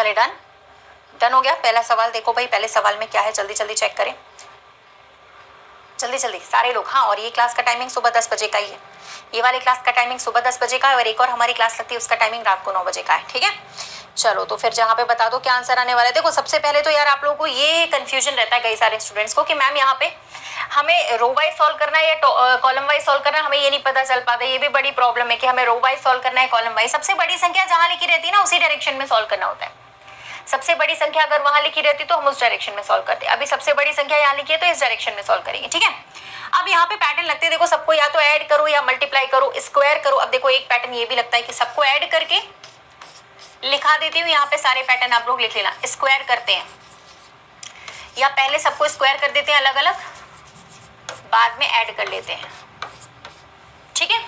चले done, done हो गया। पहला सवाल देखो भाई, पहले सवाल में क्या है, जल्दी जल्दी चेक करें, जल्दी जल्दी सारे लोग। हाँ, और ये क्लास का टाइमिंग सुबह 10 बजे का ही है, ये वाली क्लास का टाइमिंग सुबह 10 बजे का है, और एक और हमारी क्लास लगती है उसका टाइमिंग रात को 9 बजे का है। ठीक है, चलो तो फिर जहाँ पे बता दो क्या आंसर आने वाला है। देखो सबसे पहले तो यार आप लोगों को ये कंफ्यूजन रहता है कई सारे स्टूडेंट्स को कि मैम यहाँ पे हमें रो वाइज सॉल्व करना है या कॉलम वाइज सॉल्व करना है, हमें ये नहीं पता चल पाता। ये भी बड़ी प्रॉब्लम है कि हमें रो वाइज सॉल्व करना है कॉलम वाइज। सबसे बड़ी संख्या जहाँ लिखी रहती है ना उसी डायरेक्शन में सॉल्व करना होता है। सबसे बड़ी संख्या अगर वहां लिखी रहती तो हम उस डायरेक्शन में सॉल्व करते। अभी सबसे बड़ी संख्या यहाँ लिखी है तो इस डायरेक्शन में सॉल्व करेंगे। ठीक है, अब यहाँ पे पैटर्न लगते हैं, देखो सबको या तो ऐड करो या मल्टीप्लाई करो, स्क्वायर करो। अब देखो एक पैटर्न ये भी लगता है कि सबको ऐड करके लिखा देती हूँ, यहाँ पे सारे पैटर्न आप लोग लिख लेना। स्क्वायर करते हैं या पहले सबको स्क्वायर कर देते हैं अलग अलग, बाद में ऐड कर लेते हैं। ठीक है,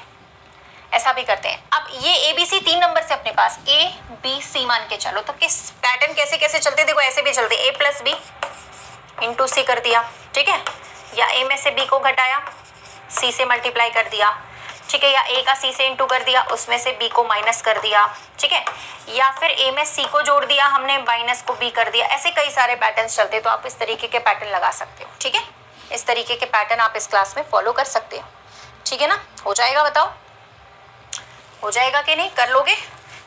ऐसा भी करते हैं। अब ये ABC 3 नंबर से अपने पास ABC मान के चलो, तो किस पैटर्न कैसे कैसे चलते, देखो ऐसे भी चलते, A + B × C कर दिया। ठीक है, या A में से B को घटाया, C से मल्टीप्लाई कर दिया। ठीक है, या A का C से इंटू कर दिया, उसमें से B को माइनस कर दिया। ठीक है, या फिर A में C को जोड़ दिया हमने, माइनस को B कर दिया। ऐसे कई सारे पैटर्न चलते, तो आप इस तरीके के पैटर्न लगा सकते हो। ठीक है, इस तरीके के पैटर्न आप इस क्लास में फॉलो कर सकते हो। ठीक है ना, हो जाएगा, बताओ हो जाएगा कि नहीं, कर लोगे?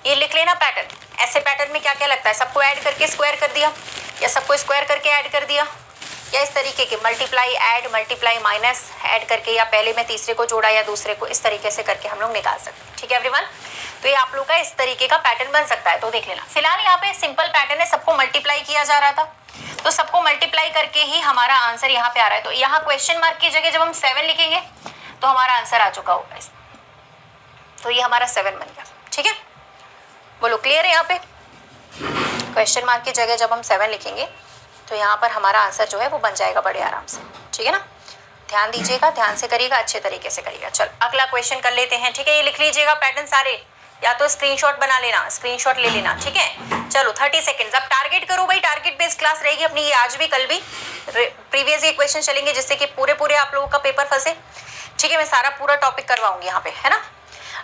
ये लिख लेना पैटर्न। ऐसे पैटर्न में क्या क्या लगता है, सबको ऐड करके स्क्वायर कर दिया, या सबको स्क्वायर करके ऐड कर दिया, या इस तरीके के multiply add, multiply minus, add करके, या पहले में तीसरे को जोड़ा या दूसरे को, इस तरीके से करके हम लोग निकाल सकते हैं। ठीक है एवरीवन, तो ये आप लोग का इस तरीके का पैटर्न बन सकता है, तो देख लेना। फिलहाल यहाँ पे सिंपल पैटर्न है, सबको मल्टीप्लाई किया जा रहा था, तो सबको मल्टीप्लाई करके ही हमारा आंसर यहाँ पे आ रहा है। तो यहाँ क्वेश्चन मार्क की जगह जब हम 7 लिखेंगे तो हमारा आंसर आ चुका होगा इसमें, तो ये हमारा 7 बन गया। ठीक है, बोलो क्लियर है? यहाँ पे क्वेश्चन मार्क की जगह जब हम 7 लिखेंगे तो यहाँ पर हमारा आंसर जो है वो बन जाएगा बड़े आराम से। ठीक है ना, ध्यान दीजिएगा, ध्यान से करिएगा, अच्छे तरीके से करिएगा। चल अगला क्वेश्चन कर लेते हैं। ठीक है, ये लिख लीजिएगा पैटर्न सारे, या तो स्क्रीनशॉट बना लेना, स्क्रीनशॉट ले लेना। ठीक है, चलो 30 सेकेंड्स। अब टारगेट करो भाई, टारगेट बेस्ड क्लास रहेगी अपनी ये, आज भी कल भी प्रीवियस ये क्वेश्चन चलेंगे, जिससे कि पूरे आप लोगों का पेपर फंसे। ठीक है, मैं सारा पूरा टॉपिक करवाऊंगी यहाँ पे, है ना।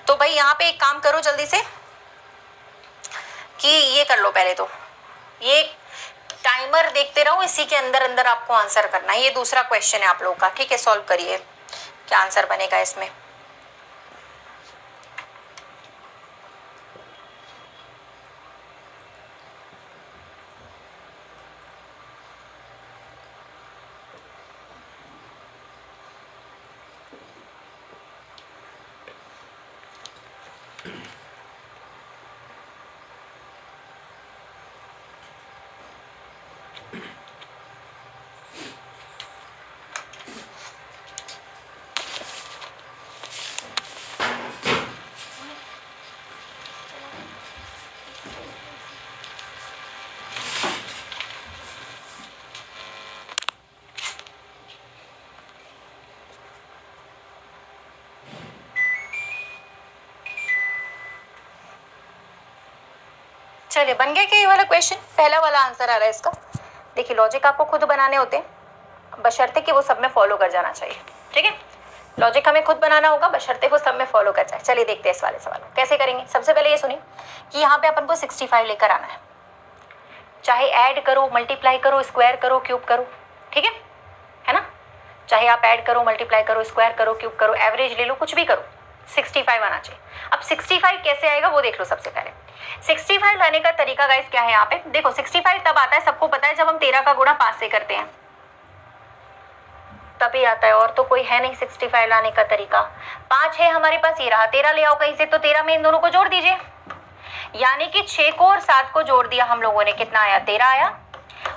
तो भाई यहाँ पे एक काम करो जल्दी से कि ये कर लो, पहले तो ये टाइमर देखते रहो, इसी के अंदर अंदर आपको आंसर करना है। ये दूसरा क्वेश्चन है आप लोगों का। ठीक है, सॉल्व करिए, क्या आंसर बनेगा इसमें। चलिए, बन गया क्या ये वाला क्वेश्चन? पहला वाला आंसर आ रहा है इसका। देखिए लॉजिक आपको खुद बनाने होते हैं, बशर्ते कि वो सब में फॉलो कर जाना चाहिए। ठीक है, लॉजिक हमें खुद बनाना होगा, बशर्ते वो सब में फॉलो कर जाए। चलिए देखते हैं इस वाले सवाल को कैसे करेंगे। सबसे पहले ये सुनिए कि यहाँ पे अपन को 65 लेकर आना है, चाहे ऐड करो, मल्टीप्लाई करो, स्क्वायर करो, क्यूब करो। ठीक है ना, चाहे आप ऐड करो, मल्टीप्लाई करो, स्क्वायर करो, क्यूब करो, एवरेज ले लो, कुछ भी करो, 65 आना चाहिए। अब 65 कैसे आएगा वो देख लो। सबसे पहले 65 लाने का तरीका गाइस क्या है, यहाँ पे देखो 65 तब आता है, सबको पता है, जब हम 13 का गुणा 5 से करते हैं तभी आता है, और तो कोई है नहीं 65 लाने का तरीका। 5 है हमारे पास, ये रहा, 13 ले आओ कहीं से, तो 13 में इन दोनों को जोड़ दीजिए, यानी कि 6 को और 7 को जोड़ दिया हम लोगों ने, कितना आया, 13 आया।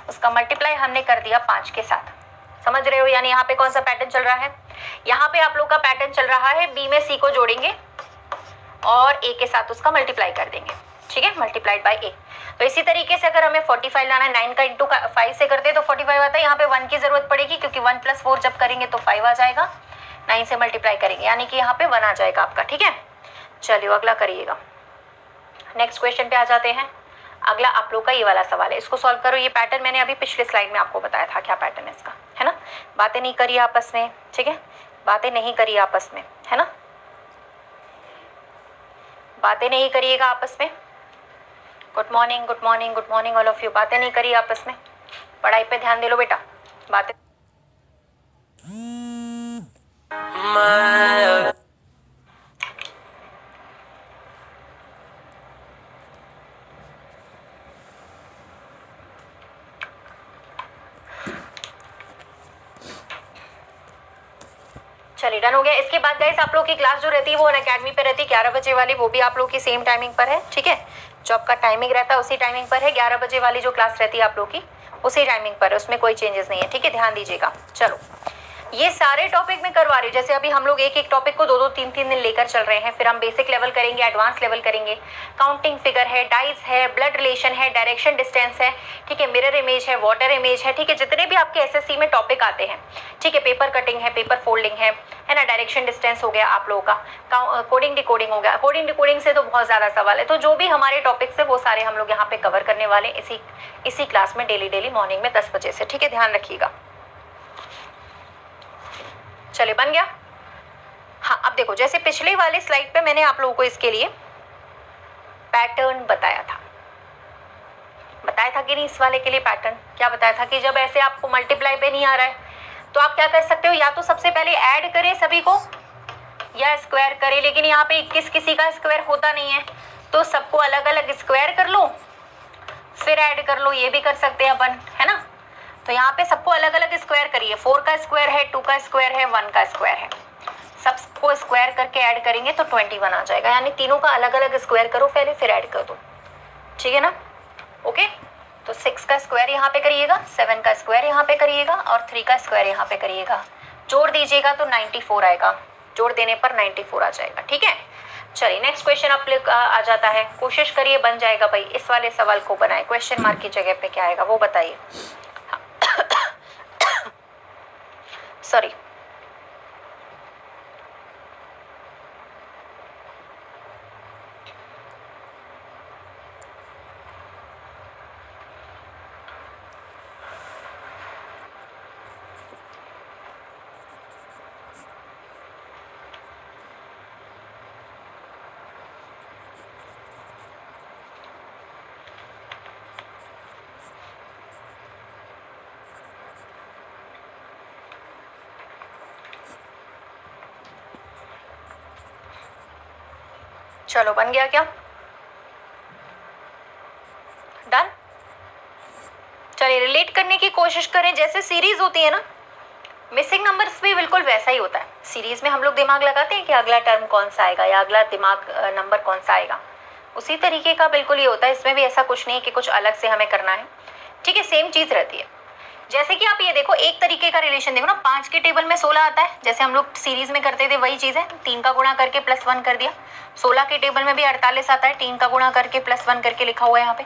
उसका मल्टीप्लाई हमने कर दिया 5 के साथ। समझ रहे हो? यानी यहाँ पे कौन सा पैटर्न चल रहा है, यहाँ पे आप लोग का पैटर्न चल रहा है, बी में सी को जोड़ेंगे और ए के साथ उसका मल्टीप्लाई कर देंगे। ठीक है, मल्टीप्लाइड बाय ए। तो इसी तरीके से अगर हमें 45 लाना है, 9 का इंटू 5 से करते हैं तो 45 आता है। यहाँ पे 1 की जरूरत पड़ेगी, क्योंकि 1 + 4 जब करेंगे तो 5 आ जाएगा, 9 से मल्टीप्लाई करेंगे, यानी कि यहाँ पे 1 आ जाएगा आपका। ठीक है, चलिए अगला करिएगा। नेक्स्ट क्वेश्चन पे आ जाते हैं। अगला आप लोग का ये वाला सवाल है, इसको सॉल्व करो। ये पैटर्न मैंने अभी पिछले स्लाइड में आपको बताया था क्या पैटर्न है इसका, है ना। बातें नहीं करिए आपस में, ठीक है, बातें नहीं करिए आपस में, है ना, बातें नहीं करिएगा आपस में। Good morning, good morning, good morning all of you. बातें नहीं करी आपस में, पढ़ाई पे ध्यान दे लो बेटा। बातें चलिए डन हो गया। इसके बाद गाइस आप लोग की क्लास जो रहती है वो अनअकैडमी पे रहती है 11 बजे वाली, वो भी आप लोग की सेम टाइमिंग पर है, ठीक है। जो आपका टाइमिंग रहता है उसी टाइमिंग पर है, 11 बजे वाली जो क्लास रहती है आप लोग की उसी टाइमिंग पर है, उसमें कोई चेंजेस नहीं है, ठीक है, ध्यान दीजिएगा। चलो ये सारे टॉपिक में करवा रही हूँ, जैसे अभी हम लोग एक एक टॉपिक को 2-2 3-3 दिन लेकर चल रहे हैं, फिर हम बेसिक लेवल करेंगे, एडवांस लेवल करेंगे, काउंटिंग फिगर है, डाइज है, ब्लड रिलेशन है, डायरेक्शन डिस्टेंस है, ठीक है, मिरर इमेज है, वाटर इमेज है, ठीक है, जितने भी आपके एसएससी में टॉपिक आते हैं, ठीक है, पेपर कटिंग है, पेपर फोल्डिंग है ना, डायरेक्शन डिस्टेंस हो गया आप लोगों का, कोडिंग डिकोडिंग हो गया। कोडिंग डिकोडिंग से तो बहुत ज़्यादा सवाल है, तो जो भी हमारे टॉपिक्स है वो सारे हम लोग यहाँ पे कवर करने वाले इसी क्लास में डेली मॉर्निंग में 10 बजे से, ठीक है, ध्यान रखिएगा। चलिए बन गया। हाँ अब देखो, जैसे पिछले वाले स्लाइड पे मैंने आप लोगों को इसके लिए पैटर्न बताया था कि नहीं, इस वाले के लिए पैटर्न क्या बताया था कि जब ऐसे आपको मल्टीप्लाई पे नहीं आ रहा है तो आप क्या कर सकते हो, या तो सबसे पहले ऐड करें सभी को या स्क्वायर करें, लेकिन यहाँ पे 21 किसी का स्क्वायर होता नहीं है तो सबको अलग अलग स्क्वायर कर लो फिर ऐड कर लो, ये भी कर सकते हैं अपन, है ना। तो यहाँ पे सबको अलग अलग स्क्वायर करिए, 4 का स्क्वायर है, 2 का स्क्वायर है, 1 का स्क्वायर है, सबको स्क्वायर करके ऐड करेंगे तो 21 आ जाएगा, यानी तीनों का अलग अलग स्क्वायर करो पहले फिर ऐड कर दो, ठीक है ना। ओके, तो 6 का स्क्वायर यहाँ पे करिएगा, 7 का स्क्वायर यहाँ पे करिएगा और 3 का स्क्वायर यहाँ पे करिएगा, जोड़ दीजिएगा तो 94 आएगा, जोड़ देने पर 94 आ जाएगा, ठीक है। चलिए नेक्स्ट क्वेश्चन आप आ जाता है, कोशिश करिए बन जाएगा भाई, इस वाले सवाल को बनाए, क्वेश्चन मार्क की जगह पे क्या आएगा वो बताइए। सॉरी, चलो बन गया क्या, डन। चलिए रिलेट करने की कोशिश करें, जैसे सीरीज होती है ना, मिसिंग नंबर्स भी बिल्कुल वैसा ही होता है। सीरीज में हम लोग दिमाग लगाते हैं कि अगला टर्म कौन सा आएगा या अगला दिमाग नंबर कौन सा आएगा, उसी तरीके का बिल्कुल ये होता है। इसमें भी ऐसा कुछ नहीं है कि कुछ अलग से हमें करना है, ठीक है, सेम चीज रहती है। जैसे कि आप ये देखो, एक तरीके का रिलेशन देखो ना, 5 के टेबल में 16 आता है, जैसे हम लोग सीरीज में करते थे वही चीज है, 3 का गुणा करके +1 कर दिया। 16 के टेबल में भी 48 आता है, 3 का गुणा करके +1 करके लिखा हुआ है यहाँ पे।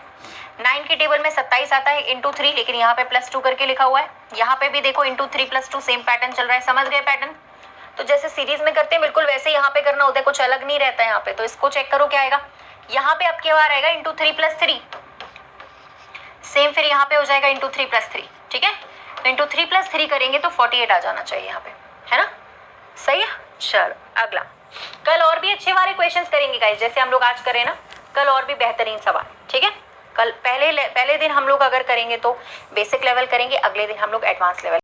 9 के टेबल में 27 आता है × 3, लेकिन यहाँ पे +2 करके लिखा हुआ है। यहाँ पे भी देखो × 3 + 2 सेम पैटर्न चल रहा है, समझ गए पैटर्न। तो जैसे सीरीज में करते हैं बिल्कुल वैसे यहाँ पे करना होता है, कुछ अलग नहीं रहता है यहाँ पे। तो इसको चेक करो क्या आएगा, यहाँ पे आपके बार आएगा × 3 + 3, सेम फिर यहाँ पे हो जाएगा × 3 + 3, ठीक है। तो × 3 + 3 करेंगे तो 48 आ जाना चाहिए यहाँ पे, है ना, सही है। चलो अगला, कल और भी अच्छे वाले क्वेश्चंस करेंगे गाइस, जैसे हम लोग आज करें ना, कल और भी बेहतरीन सवाल, ठीक है। कल पहले दिन हम लोग अगर करेंगे तो बेसिक लेवल करेंगे, अगले दिन हम लोग एडवांस लेवल